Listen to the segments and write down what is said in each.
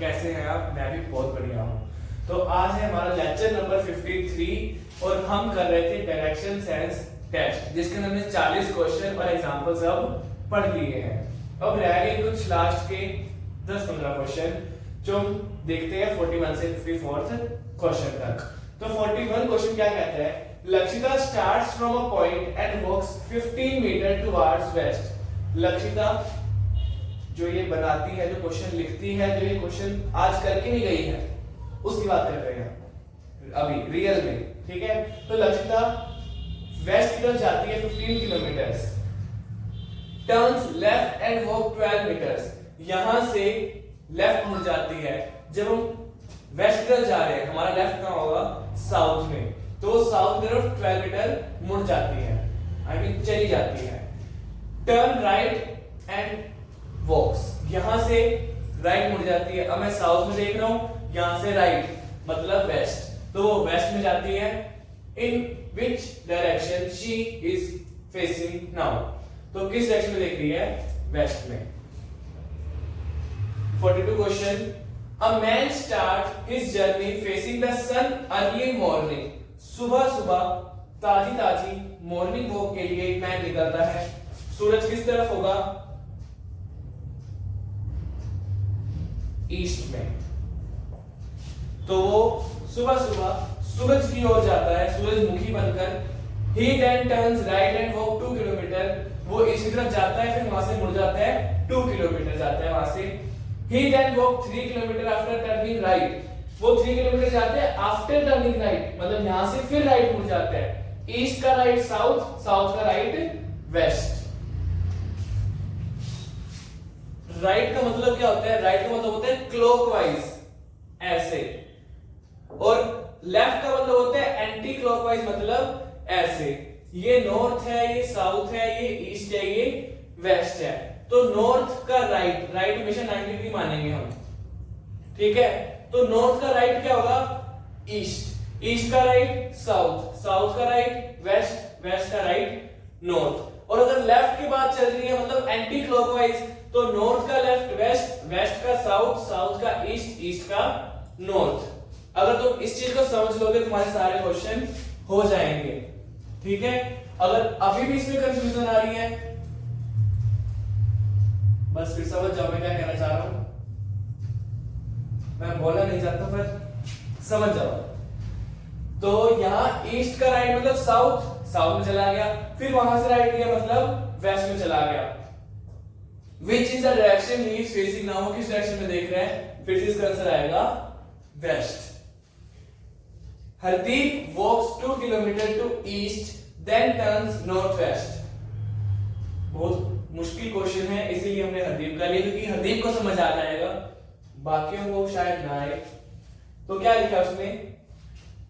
कैसे हैं आप? मैं भी बहुत बढ़िया हूँ। तो आज है हमारा लेक्चर नंबर 53 और हम कर रहे थे डायरेक्शन सेंस टेस्ट, जिसके अंदर हमने 40 क्वेश्चन और एग्जांपल्स अब पढ़ लिए हैं। अब रह गए कुछ लास्ट के 10-15 क्वेश्चन जो हम देखते हैं 41 से 54 क्वेश्चन तक। तो 41 क्वेश्चन क्या कहता है? Lakshita starts from a point and walks 15 metre towards west. Lakshita जो ये बनाती है, जो क्वेश्चन लिखती है, जो ये क्वेश्चन आज करके नहीं गई है, उसकी बात कर रहे हैं अभी रियल में, ठीक है। तो लक्षिता वेस्ट की तरफ जाती है 15 kilometre, turns left and walk 12 metres. यहां से लेफ्ट मुड़ जाती है। जब हम वेस्ट की तरफ जा रहे हैं, हमारा लेफ्ट कहां होगा? साउथ में। तो साउथ की तरफ 12 मीटर मुड़ जाती है, आई मीन चली जाती है। टर्न राइट एंड वॉक्स, यहां से राइट मुड़ जाती है। अब मैं साउथ में देख रहा हूं, यहां से राइट मतलब वेस्ट, तो वो वेस्ट में जाती है। In which direction she is facing now, तो किस डायरेक्शन में देख रही है? वेस्ट में। 42 question, a man start his journey facing the sun early morning. सुबह सुबह ताजी ताजी मॉर्निंग वॉक के लिए एक मैन निकलता है। सूरज किस तरफ होगा? ईस्ट में। तो वो सुबह सुबह सूरज की ओर जाता है, सूरजमुखी बनकर। He then turns right and walk 2 kilometre. वो इसी तरफ जाता है, फिर वहां से मुड़ जाता है, 2 किलोमीटर जाता है वहां से। He then walk 3 kilometre after turning right। वो 3 किलोमीटर जाते हैं आफ्टर टर्निंग राइट, मतलब यहां से फिर राइट मुड़ जाता है। ईस्ट का राइट साउथ, साउथ का राइट वेस्ट। राइट का मतलब क्या होता है? राइट का मतलब होता है क्लॉकवाइज, ऐसे, और लेफ्ट का मतलब होता है एंटी क्लॉकवाइज, मतलब ऐसे। ये नॉर्थ है, ये साउथ है, ये ईस्ट है, ये वेस्ट है। तो नॉर्थ का राइट, राइट हमेशा 90 डिग्री मानेंगे हम, ठीक है। तो नॉर्थ का राइट क्या होगा? ईस्ट। ईस्ट का राइट साउथ, साउथ का राइट वेस्ट, वेस्ट का राइट नॉर्थ। और अगर लेफ्ट की बात चल रही है, मतलब एंटी क्लॉकवाइज, तो नॉर्थ का लेफ्ट वेस्ट, वेस्ट का साउथ, साउथ का ईस्ट, ईस्ट का नॉर्थ। अगर तुम इस चीज को समझ लोगे, तुम्हारे सारे क्वेश्चन हो जाएंगे, ठीक है। अगर अभी भी इसमें कंफ्यूजन आ रही है, बस फिर समझ जाओ मैं क्या कहना चाह रहा हूं। मैं बोलना नहीं चाहता, पर समझ जाओ। तो यहां ईस्ट का राइट मतलब साउथ, साउथ में चला गया, फिर वहां से राइट लिया मतलब वेस्ट में चला गया। Which is the direction he is facing now? किस डायरेक्शन में देख रहे हैं? फिर से इसका आंसर आएगा west. Hardeep walks 2 kilometre to east, then turns north west. बहुत मुश्किल क्वेश्चन है, इसीलिए हमने हरदीप का लिया, क्योंकि हरदीप को समझ आ जाएगा, बाकियों को शायद ना आए। तो क्या लिखा उसमें?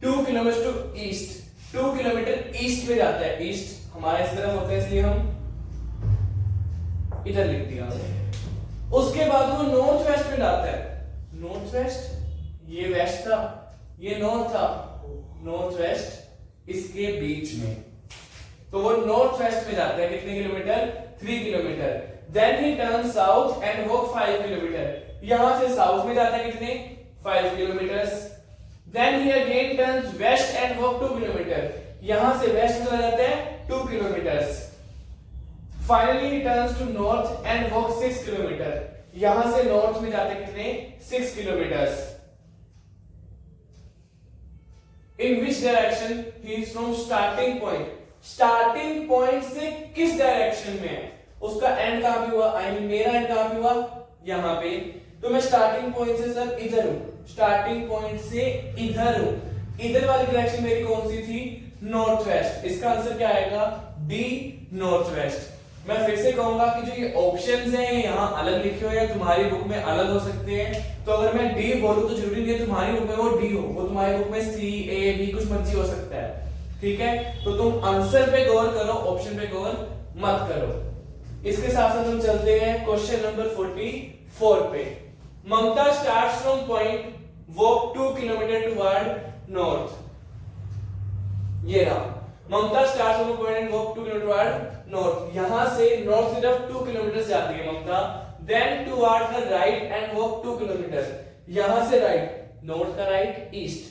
2 kilometre to east, 2 kilometre east में जाता है। ईस्ट हमारा इस तरफ होता है, इसलिए हम इधर लिख दिया। उसके बाद वो नॉर्थ वेस्ट में जाता है। नॉर्थ वेस्ट, ये वेस्ट था, ये नॉर्थ था, नॉर्थ वेस्ट इसके बीच में। तो वो नॉर्थ वेस्ट में जाता है। कितने kilometre? 3 kilometre. Then he turn south and walk 5 kilometre. यहां से साउथ में जाता है, कितने? 5 kilometre. Then he again turns west and walk 2 kilometre. यहां से वेस्ट में चला जाता है 2 kilometre. Finally he turns to north and walks 6 kilometre. यहां से नॉर्थ में जाते कितने? 6 kilometre. In which direction he is from starting point? Starting point से किस डायरेक्शन में है? उसका एंड कहां पे हुआ? आई मीन मेरा एंड कहां पे हुआ? यहां पे। तो मैं स्टार्टिंग पॉइंट से सर इधर हूं, स्टार्टिंग पॉइंट से इधर हूं। इधर वाली डायरेक्शन मेरी कौन सी थी? North west. इसका आंसर क्या आएगा? D, north west. मैं फिर से कहूंगा कि जो ये ऑप्शंस हैं यहाँ अलग लिखे हुए हैं, तुम्हारी बुक में अलग हो सकते हैं। तो अगर मैं डी बोलूं तो जरूरी नहीं है तुम्हारी बुक में वो डी हो, वो तुम्हारी बुक में सी, ए, बी कुछ मर्जी हो सकता है, ठीक है। तो तुम आंसर पे गौर करो, ऑप्शन पे गौर मत करो। इसके साथ साथ हम चलते हैं क्वेश्चन नंबर 44 पे। Mamata starts from point walk 2 kilometre toward north. ये रहा, Mamata starts from point and walk 2 kilometre toward north. यहां से नॉर्थ की तरफ 2 किलोमीटर जाती है Mamata. Then toward the right and walk 2 kilometre. यहां से राइट, नॉर्थ का राइट ईस्ट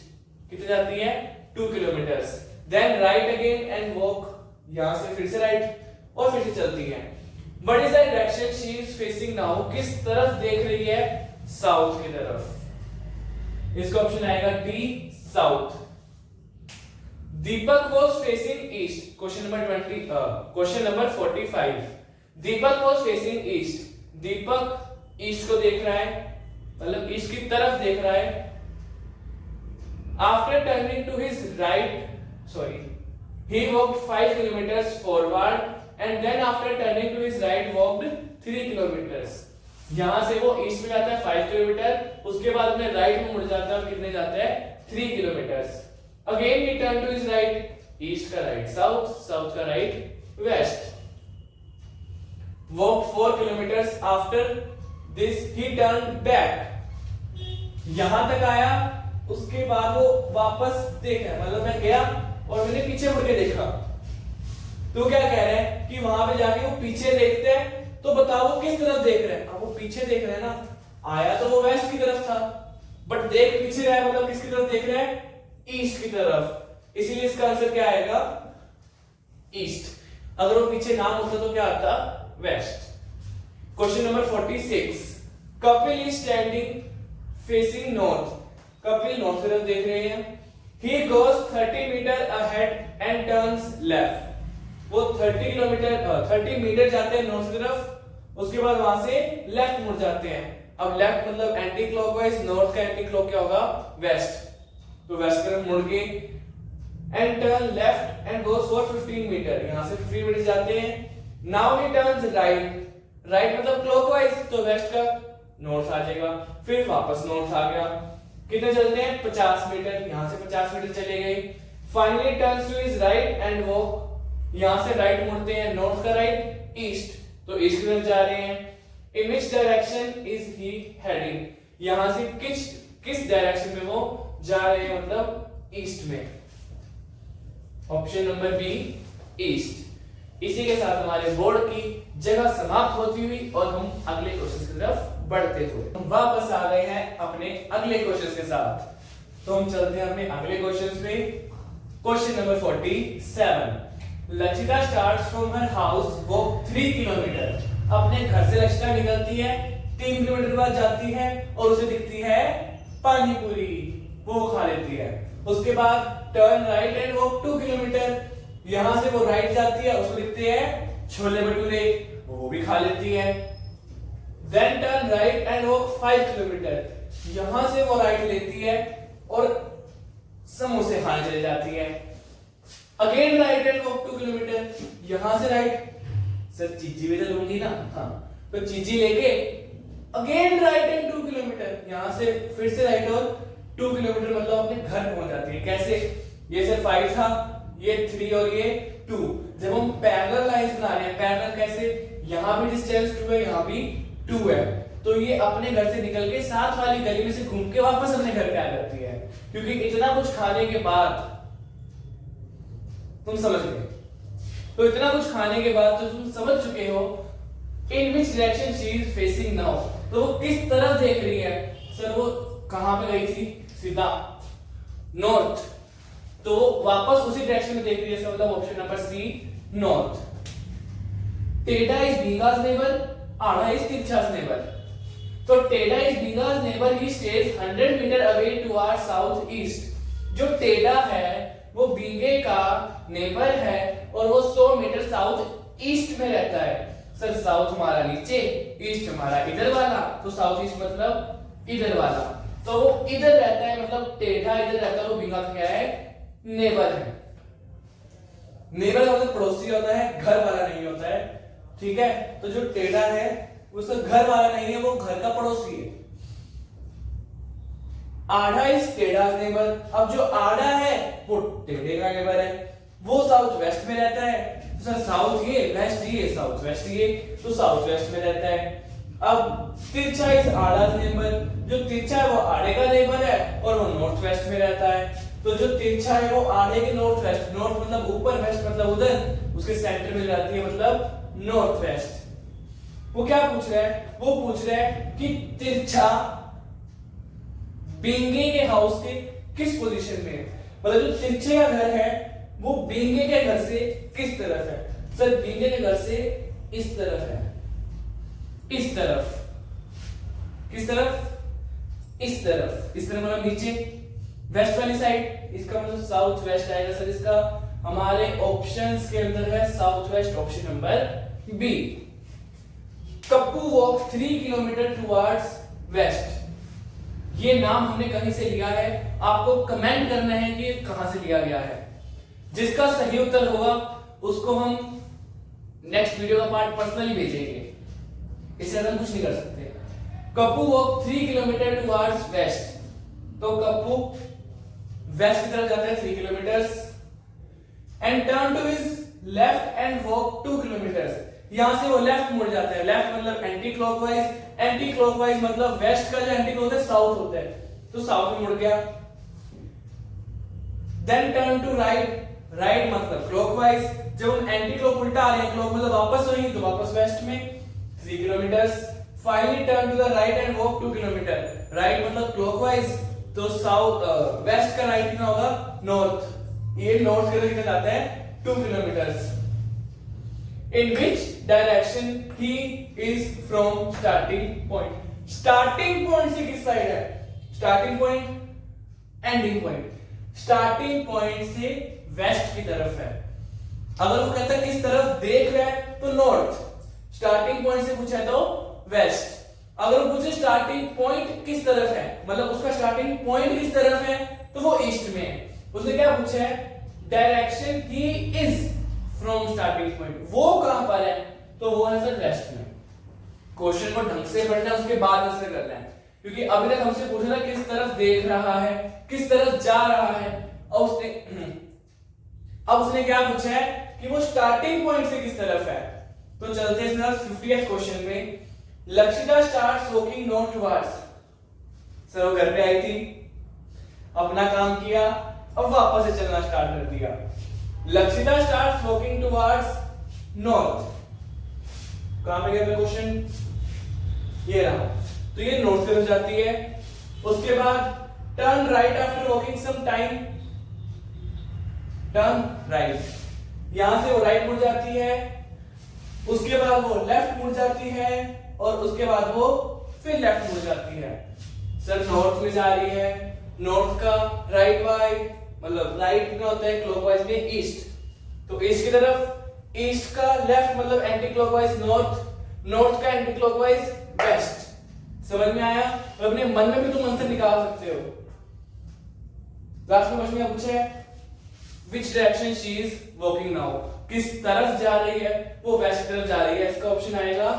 कितनी जाती है 2 kilometre. Then right again and walk, यहां से फिर से राइट और फिर से चलती है। What is the direction she is facing now, किस तरफ देख रही है, साउथ की तरफ। इसका ऑप्शन आएगा D south. Deepak was facing east, question number 45। Deepak was facing east, Deepak east को देख रहा है, मतलब ईस्ट की तरफ देख रहा है। After turning to his right, he walked 5 kilometers forward and then after turning to his right walked 3 kilometers। यहां से वो ईस्ट में जाता है 5 किलोमीटर, उसके बाद में राइट में मुड़ जाता है, कितने जाता है 3 kilometre. Again he turned to his right, east का राइट साउथ, साउथ का right waste. walked 4 kilometers, after this he turned back। यहां तक आया, उसके बाद वो वापस देखा, मतलब मैं गया और मैंने पीछे मुड़ के देखा। तो क्या कह रहे हैं कि वहां पे जाके वो पीछे देखते हैं, तो बताओ वो किस तरफ देख रहे हैं। अब वो पीछे देख रहे हैं ना, आया तो वो वेस्ट की तरफ था, बट देख पीछे रहा है, मतलब किसकी तरफ देख रहे हैं, ईस्ट की तरफ। इसीलिए इसका आंसर क्या आएगा, ईस्ट। अगर वो पीछे ना होता तो क्या आता, west. Question number 46। Kapil is standing facing north, Kapil north की तरफ देख रहे हैं। He goes 30 meter ahead and turns left। वो 30 मीटर जाते हैं नॉर्थ की तरफ, उसके बाद वहां से लेफ्ट मुड़ जाते हैं। अब लेफ्ट मतलब एंटी क्लॉकवाइज, नॉर्थ का एंटी क्लॉक क्या होगा, वेस्ट। तो वेस्ट की तरफ मुड़ के and turn left and goes for 15 metre, यहां से 15 मीटर जाते हैं। Now he turns right, right मतलब क्लॉकवाइज, तो वेस्ट का नॉर्थ आ जाएगा, फिर वापस नॉर्थ आ गया। कितने चलते हैं 50 मीटर, यहां से 50 मीटर चले गए। Finally turns to his right and walk, यहां से राइट मुड़ते हैं, नॉर्थ का राइट ईस्ट, तो ईस्ट की तरफ जा रहे हैं। In which direction is he heading, यहां से किस डायरेक्शन में वो जा रहे हैं, मतलब ईस्ट में। Option number B east. इसी के साथ हमारे बोर्ड की जगह समाप्त होती हुई और हम अगले क्वेश्चन की तरफ बढ़ते हुए हम वापस आ गए हैं अपने अगले क्वेश्चन के साथ। तो हम चलते हैं अपने अगले क्वेश्चन पे। Question number 47। Lakshita starts from her house walk 3 kilometre, अपने घर से लक्षिता निकलती है, 3 किलोमीटर बाद जाती है और उसे दिखती है पानी पूरी, वो खा लेती है। उसके बाद turn right and walk 2 kilometre, यहां से वो राइट जाती है, उसको दिखते हैं छोले भटूरे, वो भी खा लेती है। Then turn right and walk 5 kilometre, यहां से वो राइट लेती है और समोसे खाने चली जाती है। Again right and walk 2 kilometre, यहां से राइट, सर चीजी भी तो लूंगी ना, हाँ, तो चीजी लेके अगेन राइट एंड 2 किलोमीटर, यहां से फिर से राइट और 2 किलोमीटर, मतलब अपने घर पहुंच जाती है। कैसे, ये सर 5 था, ये 3 और ये 2। जब हम पैरेलल लाइंस बना रहे हैं, पैरेलल कैसे, यहां भी डिस्टेंस 2 है, यहां भी 2 है, तो ये अपने घर से निकल के साथ वाली गली में से घूम के वापस अपने घर पे आ जाती है। क्योंकि इतना कुछ खाने के बाद, तुम समझ गए, तो इतना कुछ खाने के बाद तो तुम समझ चुके हो in which direction she is facing now, तो वो किस तरफ देख रही है। सर वो कहां पे गई थी, सीधा नॉर्थ, तो वापस उसी डायरेक्शन में देख रही है, मतलब option number C north. Tedha is भींगा's neighbor, आड़ा इज तिरछा's neighbor। तो टेढ़ा इज भींगा's neighbor, he stays 100 metre away towards south east. जो टेढ़ा है वो भींगे का नेबर है और वो 100 मीटर साउथ ईस्ट में रहता है। सर साउथ हमारा नीचे, ईस्ट हमारा इधर वाला, तो साउथ ईस्ट मतलब इधर वाला, तो वो इधर रहता है, मतलब टेढ़ा इधर रहता है, वो भींगा क्या है, नेबर है। नेबर का मतलब पड़ोसी होता है, घर वाला नहीं होता है, ठीक है। तो जो टेढ़ा है उसका घर वाला नहीं है, वो घर का पड़ोसी है। आधा इज टेढ़ा's नेबर, अब जो आधा है वो टेढ़े का नेबर है, वो साउथ वेस्ट में रहता है। सर साउथ ये, वेस्ट ये, साउथ वेस्ट ये, तो साउथ वेस्ट में रहता है। अब तिरछा इज आड़ा's नेबर, जो तिरछा है वो आड़े का नेबर है और वो नॉर्थ वेस्ट में रहता है। तो जो तिरछा है वो आड़े के नॉर्थ वेस्ट, नॉर्थ मतलब ऊपर, वेस्ट मतलब उधर, उसके सेंटर में रहती है, मतलब नॉर्थ वेस्ट। वो क्या पूछ रहा है, वो पूछ रहा है कि तिरछा बिंगे के हाउस के किस पोजीशन में है, मतलब जो तिरछे का घर है वो बिंगे के घर से किस तरफ है। सर बिंगे के घर से इस तरफ है, इस तरफ, किस तरफ, इस तरफ, इस तरफ मतलब नीचे वेस्ट वाली साइड, इसका मतलब साउथ वेस्ट आएगा सर। इसका हमारे ऑप्शंस के अंदर है south west, option number B. Kappu walk 3 kilometre towards west, ये नाम हमने कहीं से लिया है, आपको कमेंट करना है कि कहां से लिया गया है। जिसका सही उत्तर होगा उसको हम नेक्स्ट वीडियो का पार्ट पर्सनली भेजेंगे, इससे ज्यादा कुछ नहीं कर सकते। Kappu walk 3 kilometre towards west, तो कप्पू वेस्ट की तरफ जाता है 3 kilometres and turn to his left and walk 2 kilometres, यहां से वो लेफ्ट मुड़ जाता है। लेफ्ट मतलब एंटी क्लॉकवाइज, एंटी क्लॉकवाइज मतलब वेस्ट का जो एंटी होता है साउथ होता है, तो साउथ में मुड़ गया। Then turn to right, right मतलब क्लॉकवाइज, जब हम एंटी क्लॉक उल्टा आ रहे हैं, क्लॉक मतलब वापस होगी तो वापस वेस्ट में 3 kilometres. Finally turn to the right and walk 2 kilometre, right मतलब क्लॉकवाइज, तो साउथ वेस्ट का राइट कितना होगा, नॉर्थ, ये नॉर्थ की तरफ कितना जाता है 2 kilometres. In which direction he is from starting point? Starting point से किस साइड है? Starting point, ending point. Starting point से वेस्ट की तरफ है। अगर वो कहता है किस तरफ देख रहा है तो नॉर्थ, स्टार्टिंग पॉइंट से पूछा है तो वेस्ट। अगर वो पूछे स्टार्टिंग पॉइंट किस तरफ है, मतलब उसका स्टार्टिंग पॉइंट किस तरफ है, तो वो ईस्ट में है। उसने क्या पूछा है, direction he is from starting point, वो कहां पर है, तो वो है सर वेस्ट में। क्वेश्चन को ढंग से पढ़ना है, उसके बाद आंसर करना है, क्योंकि अभी तक हमसे पूछा था किस तरफ देख रहा है, किस तरफ जा रहा है, और अब उसने क्या पूछा है कि वो स्टार्टिंग पॉइंट से किस तरफ है। तो चलते हैं सर 50th क्वेश्चन में। Lakshita starts walking north towards, sir वो घर पे आई थी, अपना काम किया, अब वापस से चलना स्टार्ट कर दिया। Lakshita starts walking towards north, कहां पे गया क्वेश्चन, ये रहा, तो ये नॉर्थ की तरफ जाती है। उसके बाद turn right after walking some time, turn right, यहां से वो राइट मुड़ जाती है, उसके बाद वो लेफ्ट मुड़ जाती है, और उसके बाद वो फिर लेफ्ट मुड़ जाती है। सर नॉर्थ में जा रही है, नॉर्थ का राइट वाई मतलब राइट कितना होता है क्लॉकवाइज में ईस्ट, तो ईस्ट की तरफ, ईस्ट का लेफ्ट मतलब एंटी क्लॉकवाइज नॉर्थ, नॉर्थ का एंटी क्लॉकवाइज वेस्ट। समझ में आया? तो अपने मन में भी तुम आंसर निकाल सकते हो। लास्ट में क्वेश्चन क्या पूछा है, विच direction she is walking now, किस तरफ जा रही है, वो वेस्ट की तरफ जा रही है। इसका ऑप्शन आएगा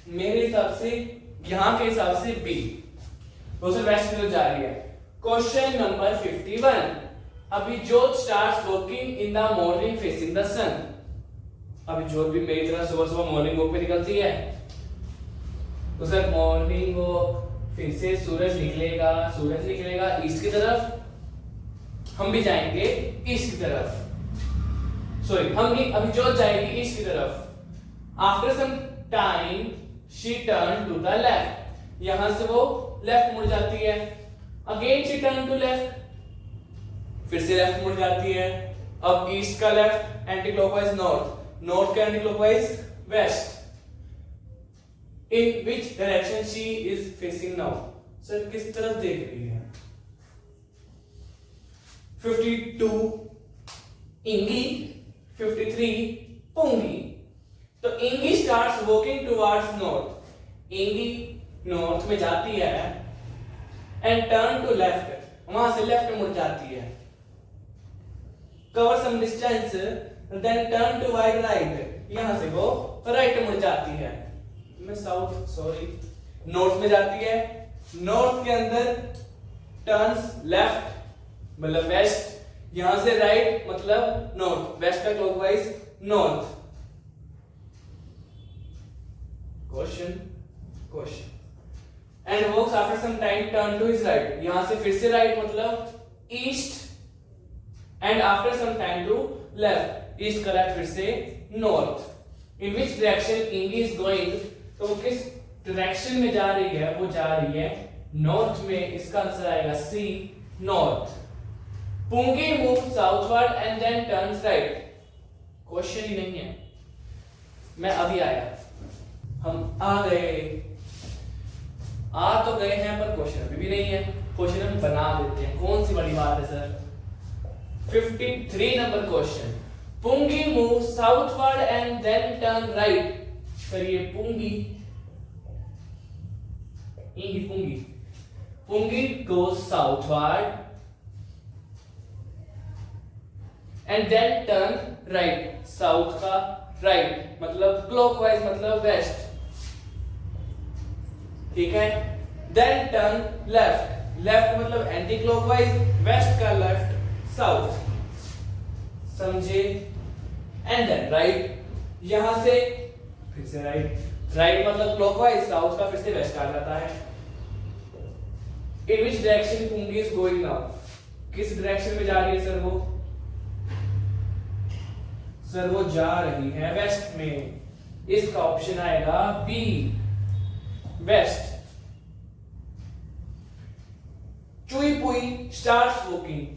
मेरे हिसाब से, यहां के हिसाब से बी, तो सर वेस्ट की तरफ जा रही है। क्वेश्चन नंबर 51, अभी Jot starts walking in the morning facing the sun, अभी जोत भी मेरी तरह सुबह सुबह मॉर्निंग वॉक पे निकलती है, तो सर मॉर्निंग वॉक, फिर से सूरज निकलेगा, सूरज निकलेगा ईस्ट की तरफ, हम भी जाएंगे ईस्ट की तरफ, सॉरी हम भी, अभी जोत जाएगी ईस्ट की तरफ। After some time she turn to the left, यहां से वो लेफ्ट मुड़ जाती है। Again she turn to left, फिर से लेफ्ट मुड़ जाती है। अब ईस्ट का left anti clockwise north, north का anticlockwise west. In which direction she is facing now, sir किस तरफ देख रही है। 52 इंगी, 53 पुंगी, तो Ingi starts walking towards north, Ingi north में जाती है एंड टर्न टू लेफ्ट, वहां से लेफ्ट मुड़ जाती है। Cover some distance then turn to wide right, यहां से वो राइट मुड़ जाती है। मैं साउथ सॉरी नॉर्थ में जाती है, नॉर्थ के अंदर टर्न्स लेफ्ट मतलब वेस्ट, यहां से राइट मतलब नॉर्थ, वेस्ट का clockwise north. Question and walks after some time turn to his right, यहां से फिर से राइट मतलब east, and after some time to left, east का लेफ्ट फिर से north. In which direction Ingi is going, तो वो किस डायरेक्शन में जा रही है, वो जा रही है नॉर्थ में, इसका आंसर आएगा C, north. Pungi move southward and then turns right. Question ही नहीं है, मैं अभी आया, हम आ गए, आ तो गए हैं पर क्वेश्चन अभी भी नहीं है। क्वेश्चन हम बना देते हैं, कौन सी बड़ी बात है sir. 53 number question, Pungi move southward and then turn right. Sir ये Pungi, Pungi, Pungi goes southward and then turn right। South का राइट मतलब क्लॉकवाइज मतलब वेस्ट, ठीक है। देन टर्न लेफ्ट, लेफ्ट मतलब एंटी क्लॉकवाइज, वेस्ट का लेफ्ट साउथ, समझे। एंड देन राइट, यहां से फिर से राइट, राइट मतलब क्लॉकवाइज, साउथ का फिर से वेस्ट आ जाता है। In which direction पुंगी is going now, किस डायरेक्शन में जा रही है सर वो? सर वो जा रही है वेस्ट में, इसका ऑप्शन आएगा बी, वेस्ट। चुई पुई स्टार्ट्स वॉकिंग,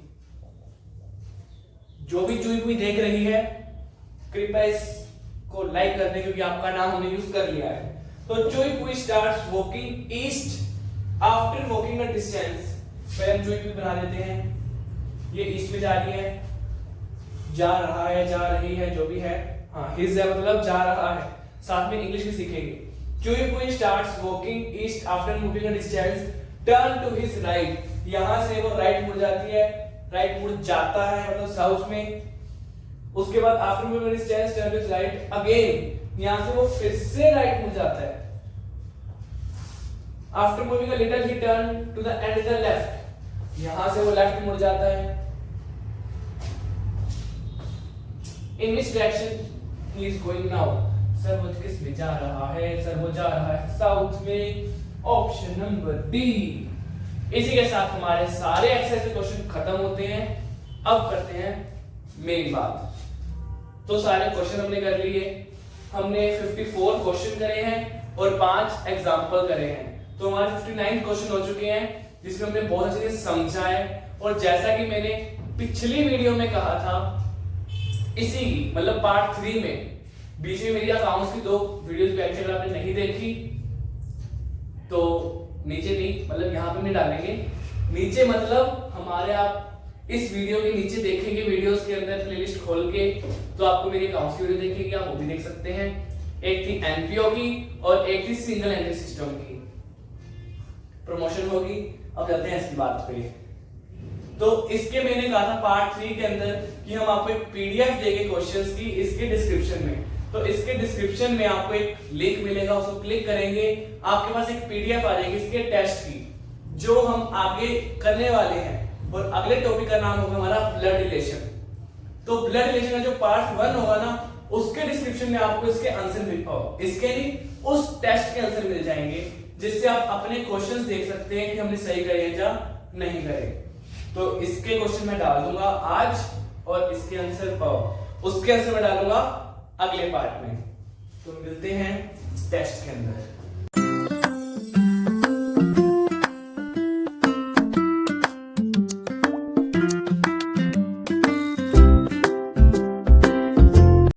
जो भी चुई पुई देख रही है कृपया इसको लाइक कर दें क्योंकि आपका नाम हमने यूज कर लिया है। तो Chui Pui starts walking east after walking a distance. पहले हम चुई पुई बना देते हैं, ये ईस्ट में जा रही है, जा रहा है, जा रही है, जो भी है, हाँ हिज है मतलब जा रहा है, साथ में इंग्लिश भी सीखेंगे। Chui Pui starts walking east after moving a distance, turn to his right. यहां से वो राइट मुड़ जाती है, राइट मुड़ जाता है मतलब साउथ में। उसके बाद after moving a distance turn to his right again, यहां से वो फिर से राइट मुड़ जाता है। After moving a little he turn to the end the left, यहां से वो लेफ्ट मुड़ जाता है। In which direction he is going now? Sir वो किस में जा रहा है? सर वो जा रहा है साउथ में, ऑप्शन नंबर डी। इसी के साथ हमारे सारे एक्सरसाइज के क्वेश्चन खत्म होते हैं। अब करते हैं मेन बात। तो सारे क्वेश्चन हमने कर लिए, हमने 54 क्वेश्चन करे हैं और 5 एग्जाम्पल करे हैं। तो हमारे 59 क्वेश्चन हो चुके हैं जिसमें हमने बहुत अच्छे से समझा है। और जैसा कि मैंने पिछली वीडियो में कहा था, इसी मतलब पार्ट 3 में बीच में मेरी अकाउंट्स की 2 वीडियोस भी अगर आपने नहीं देखी तो नीचे नहीं मतलब यहाँ पे नहीं डालेंगे, नीचे मतलब हमारे आप इस वीडियो के नीचे देखेंगे, वीडियोस के अंदर प्लेलिस्ट खोल के तो आपको मेरी अकाउंट्स की वीडियो देखेंगे, आप वो भी देख सकते हैं। एक थी एनपीओ की और एक थी सिंगल एंट्री सिस्टम की, प्रमोशन होगी। अब चलते हैं इसकी बात पे। तो इसके मैंने कहा था पार्ट 3 के अंदर कि हम आपको एक पीडीएफ देंगे क्वेश्चंस की इसके डिस्क्रिप्शन में। तो इसके डिस्क्रिप्शन में आपको एक लिंक मिलेगा, उसको क्लिक करेंगे, आपके पास एक पीडीएफ आ जाएगी इसके टेस्ट की, जो हम आगे करने वाले हैं। और अगले टॉपिक का नाम होगा हमारा ब्लड रिलेशन। तो ब्लड रिलेशन का जो पार्ट 1 होगा ना, उसके डिस्क्रिप्शन में आपको इसके आंसर मिल पाओ, इसके नहीं उस टेस्ट के आंसर मिल जाएंगे, जिससे आप अपने क्वेश्चंस देख सकते हैं कि हमने सही करे या नहीं करे। तो इसके क्वेश्चन मैं डाल दूंगा आज और इसके आंसर पाओ, उसके आंसर मैं डालूंगा अगले पार्ट में। तो मिलते हैं टेस्ट के अंदर।